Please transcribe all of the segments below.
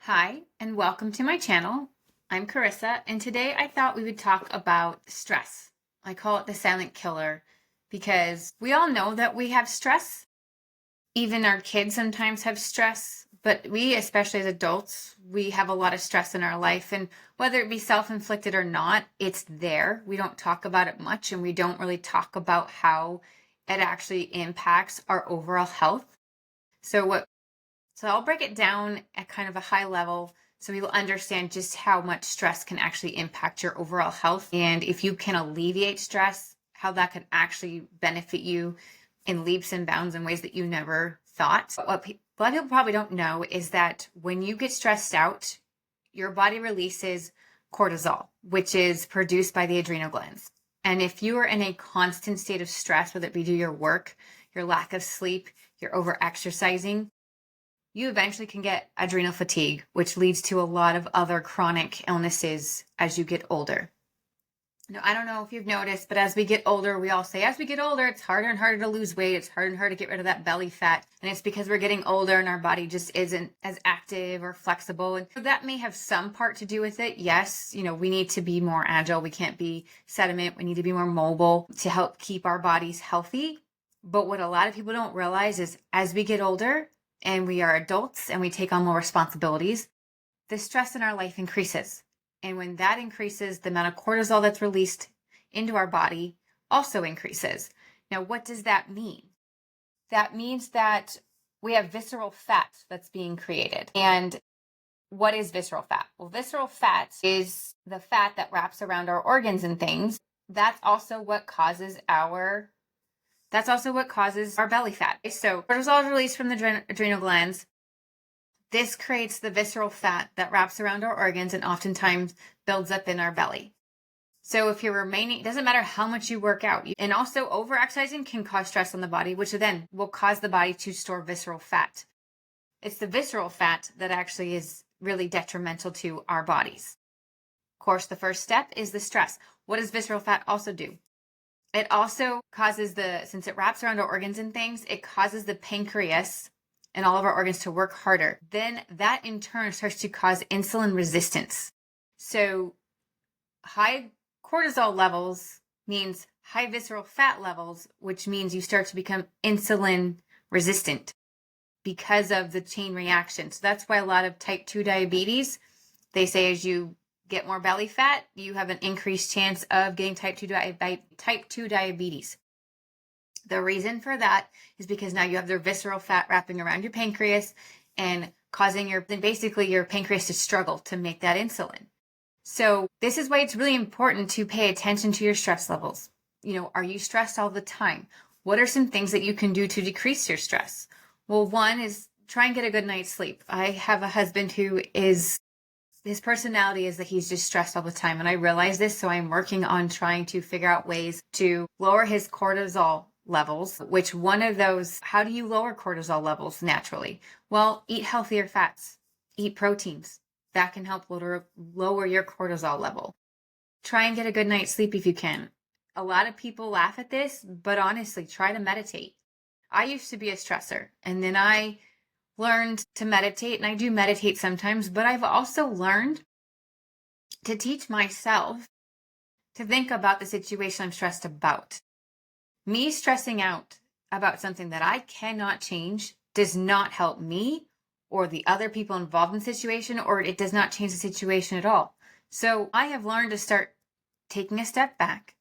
Hi, and welcome to my channel. I'm Karissa, and today I thought we would talk about stress. I call it the silent killer because we all know that we have stress. Even our kids sometimes have stress, but we, especially as adults, we have a lot of stress in our life, and whether it be self-inflicted or not, it's there. We don't talk about it much, and we don't really talk about how it actually impacts our overall health. So I'll break it down at kind of a high level so we will understand just how much stress can actually impact your overall health. And if you can alleviate stress, how that can actually benefit you in leaps and bounds in ways that you never thought. What a lot of people probably don't know is that when you get stressed out, your body releases cortisol, which is produced by the adrenal glands. And if you are in a constant state of stress, whether it be due to your work, your lack of sleep, your over exercising, you eventually can get adrenal fatigue, which leads to a lot of other chronic illnesses as you get older. Now, I don't know if you've noticed, but as we get older, we all say, as we get older, it's harder and harder to lose weight. It's harder and harder to get rid of that belly fat. And it's because we're getting older and our body just isn't as active or flexible. And that may have some part to do with it. Yes, we need to be more agile. We can't be sediment. We need to be more mobile to help keep our bodies healthy. But what a lot of people don't realize is as we get older, and we are adults and we take on more responsibilities, the stress in our life increases. And when that increases, the amount of cortisol that's released into our body also increases. Now, what does that mean? That means that we have visceral fat that's being created. And what is visceral fat? Well, visceral fat is the fat that wraps around our organs and things. That's also what causes our belly fat. So cortisol is released from the adrenal glands. This creates the visceral fat that wraps around our organs and oftentimes builds up in our belly. So if you're it doesn't matter how much you work out. And also overexercising can cause stress on the body, which then will cause the body to store visceral fat. It's the visceral fat that actually is really detrimental to our bodies. Of course, the first step is the stress. What does visceral fat also do? It also causes since it wraps around our organs and things, it causes the pancreas and all of our organs to work harder. Then that in turn starts to cause insulin resistance. So high cortisol levels means high visceral fat levels, which means you start to become insulin resistant because of the chain reaction. So that's why a lot of type 2 diabetes, they say as you get more belly fat, you have an increased chance of getting type 2 diabetes. The reason for that is because now you have the visceral fat wrapping around your pancreas and causing your pancreas to struggle to make that insulin. So this is why it's really important to pay attention to your stress levels. Are you stressed all the time? What are some things that you can do to decrease your stress? Well, one is try and get a good night's sleep. I have a husband who his personality is that he's just stressed all the time. And I realize this, so I'm working on trying to figure out ways to lower his cortisol levels, which one of those, how do you lower cortisol levels naturally? Well, eat healthier fats, eat proteins. That can help lower your cortisol level. Try and get a good night's sleep if you can. A lot of people laugh at this, but honestly, try to meditate. I used to be a stressor, and then I learned to meditate, and I do meditate sometimes, but I've also learned to teach myself to think about the situation I'm stressed about. Me stressing out about something that I cannot change does not help me or the other people involved in the situation, or it does not change the situation at all. So I have learned to start taking a step back,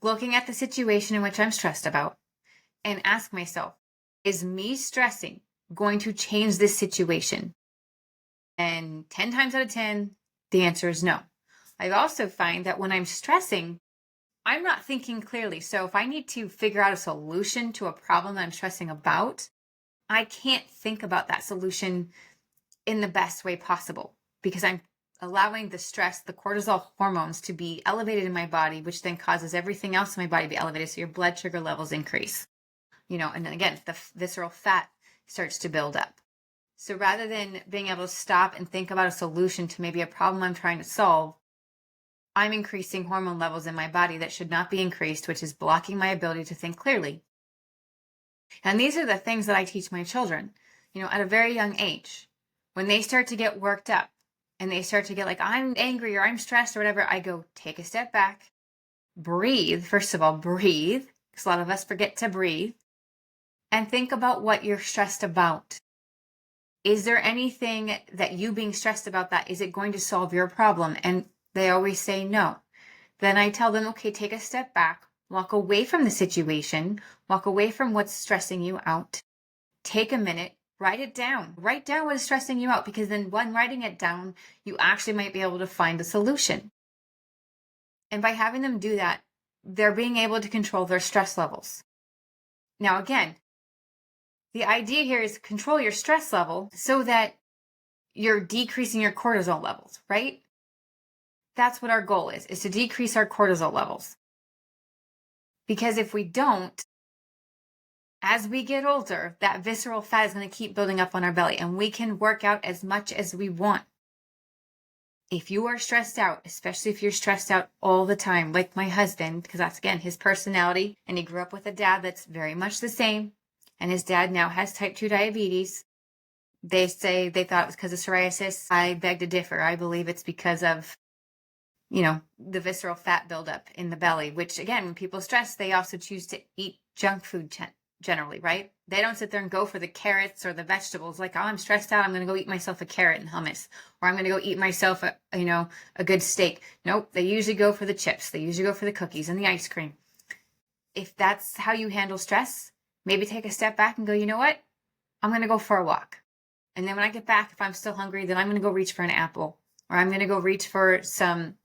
looking at the situation in which I'm stressed about, and ask myself, is me stressing going to change this situation? And 10 times out of 10, the answer is no. I also find that when I'm stressing, I'm not thinking clearly. So if I need to figure out a solution to a problem that I'm stressing about, I can't think about that solution in the best way possible because I'm allowing the stress, the cortisol hormones to be elevated in my body, which then causes everything else in my body to be elevated. So your blood sugar levels increase, and then again, the visceral fat starts to build up. So rather than being able to stop and think about a solution to maybe a problem I'm trying to solve, I'm increasing hormone levels in my body that should not be increased, which is blocking my ability to think clearly. And these are the things that I teach my children, at a very young age. When they start to get worked up and they start to get like, I'm angry or I'm stressed or whatever, I go, take a step back, breathe. First of all, breathe, because a lot of us forget to breathe, and think about what you're stressed about. Is there anything that you being stressed about that, is it going to solve your problem? And they always say no. Then I tell them, okay, take a step back, walk away from the situation, walk away from what's stressing you out. Take a minute, write it down. Write down what is stressing you out, because then when writing it down, you actually might be able to find a solution. And by having them do that, they're being able to control their stress levels. Now, again, the idea here is control your stress level so that you're decreasing your cortisol levels, right? That's what our goal is to decrease our cortisol levels. Because if we don't, as we get older, that visceral fat is going to keep building up on our belly, and we can work out as much as we want. If you are stressed out, especially if you're stressed out all the time, like my husband, because that's, again, his personality, and he grew up with a dad that's very much the same, and his dad now has type 2 diabetes. They say they thought it was because of psoriasis. I beg to differ. I believe it's because of, the visceral fat buildup in the belly, which, again, when people stress, they also choose to eat junk food generally, right? They don't sit there and go for the carrots or the vegetables like, oh, I'm stressed out, I'm going to go eat myself a carrot and hummus, or I'm going to go eat myself a good steak. Nope, they usually go for the chips. They usually go for the cookies and the ice cream. If that's how you handle stress, maybe take a step back and go, you know what? I'm going to go for a walk. And then when I get back, if I'm still hungry, then I'm going to go reach for an apple, or I'm going to go reach for some,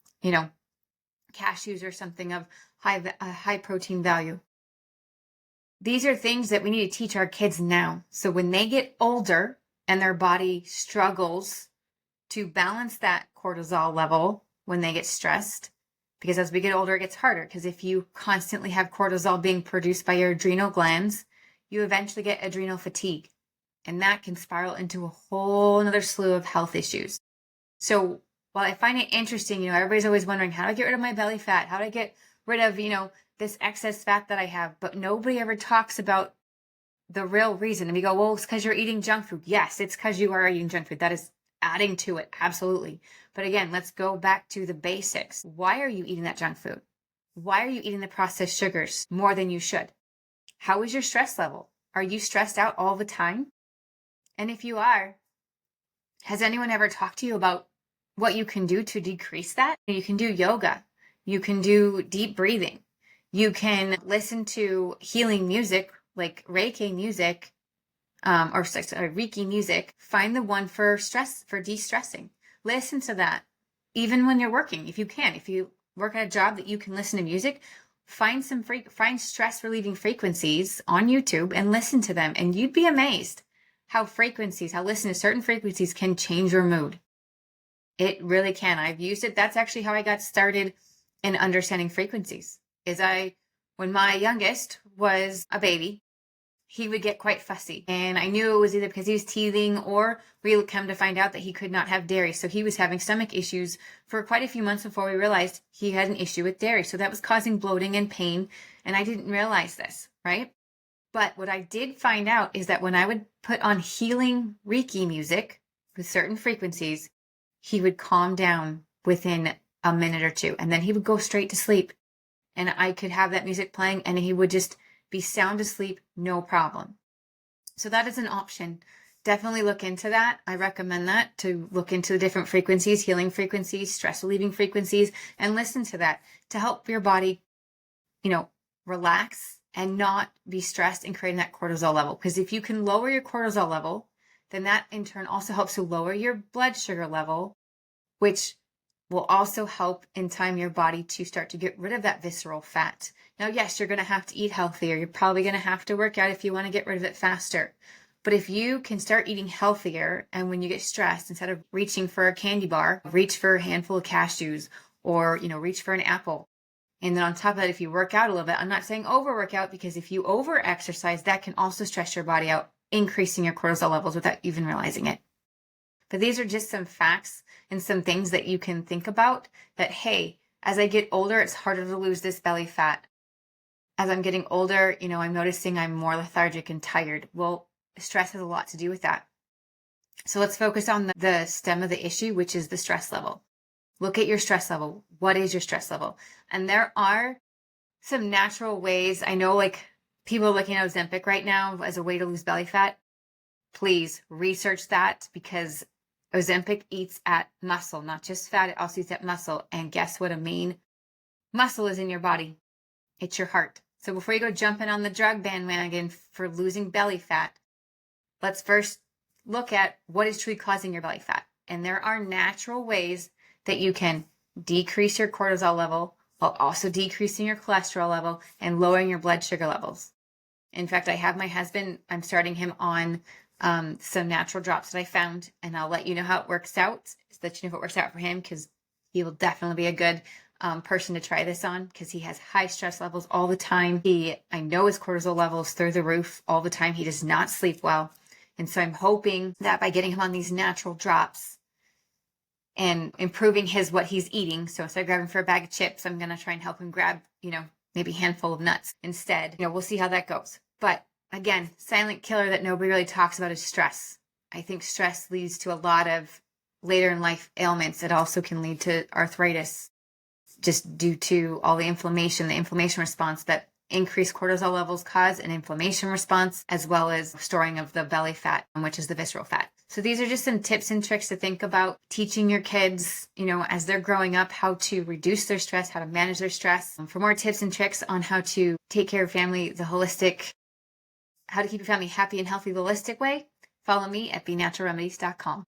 cashews or something of high protein value. These are things that we need to teach our kids now. So when they get older and their body struggles to balance that cortisol level when they get stressed, because as we get older, it gets harder. Because if you constantly have cortisol being produced by your adrenal glands, you eventually get adrenal fatigue. And that can spiral into a whole another slew of health issues. So while I find it interesting, everybody's always wondering, how do I get rid of my belly fat? How do I get rid of, this excess fat that I have? But nobody ever talks about the real reason. And we go, well, it's because you're eating junk food. Yes, it's because you are eating junk food. That is adding to it. Absolutely. But again, let's go back to the basics. Why are you eating that junk food? Why are you eating the processed sugars more than you should? How is your stress level? Are you stressed out all the time? And if you are, has anyone ever talked to you about what you can do to decrease that? You can do yoga. You can do deep breathing. You can listen to healing music, like Reiki music, or Reiki music. Find the one for stress, for de-stressing. Listen to that. Even when you're working, if you can. If you work at a job that you can listen to music, find stress relieving frequencies on YouTube and listen to them. And you'd be amazed how listening to certain frequencies can change your mood. It really can. I've used it. That's actually how I got started in understanding frequencies. When my youngest was a baby, he would get quite fussy. And I knew it was either because he was teething, or we would come to find out that he could not have dairy. So he was having stomach issues for quite a few months before we realized he had an issue with dairy. So that was causing bloating and pain. And I didn't realize this, right? But what I did find out is that when I would put on healing Reiki music with certain frequencies, he would calm down within a minute or two, and then he would go straight to sleep. And I could have that music playing and he would just be sound asleep, no problem. So that is an option. Definitely look into that. I recommend that, to look into the different frequencies, healing frequencies, stress relieving frequencies, and listen to that to help your body, relax and not be stressed and creating that cortisol level. Because if you can lower your cortisol level, then that in turn also helps to lower your blood sugar level, which will also help in time your body to start to get rid of that visceral fat. Now, yes, you're going to have to eat healthier. You're probably going to have to work out if you want to get rid of it faster. But if you can start eating healthier, and when you get stressed, instead of reaching for a candy bar, reach for a handful of cashews, or, reach for an apple. And then on top of that, if you work out a little bit, I'm not saying over-work out, because if you over-exercise, that can also stress your body out, increasing your cortisol levels without even realizing it. But these are just some facts and some things that you can think about, that, hey, as I get older, it's harder to lose this belly fat. As I'm getting older, I'm noticing I'm more lethargic and tired. Well, stress has a lot to do with that. So let's focus on the stem of the issue, which is the stress level. Look at your stress level. What is your stress level? And there are some natural ways. I know like people are looking at Ozempic right now as a way to lose belly fat. Please research that, because Ozempic eats at muscle, not just fat. It also eats at muscle. And guess what a main muscle is in your body? It's your heart. So before you go jumping on the drug bandwagon for losing belly fat, let's first look at what is truly causing your belly fat. And there are natural ways that you can decrease your cortisol level while also decreasing your cholesterol level and lowering your blood sugar levels. In fact, I have my husband, I'm starting him on some natural drops that I found, and I'll let you know how it works out, just let you know if it works out for him, because he will definitely be a good person to try this on, because he has high stress levels all the time. I know his cortisol levels through the roof all the time. He does not sleep well. And so I'm hoping that by getting him on these natural drops and improving what he's eating. So instead of grabbing for a bag of chips, I'm going to try and help him grab, maybe a handful of nuts instead. We'll see how that goes. But again, silent killer that nobody really talks about is stress. I think stress leads to a lot of later in life ailments. It also can lead to arthritis, just due to all the inflammation response that increased cortisol levels cause an inflammation response, as well as storing of the belly fat, which is the visceral fat. So these are just some tips and tricks to think about teaching your kids, as they're growing up, how to reduce their stress, how to manage their stress. For more tips and tricks on how to take care of family how to keep your family happy and healthy the holistic way, follow me at benaturalremedies.com.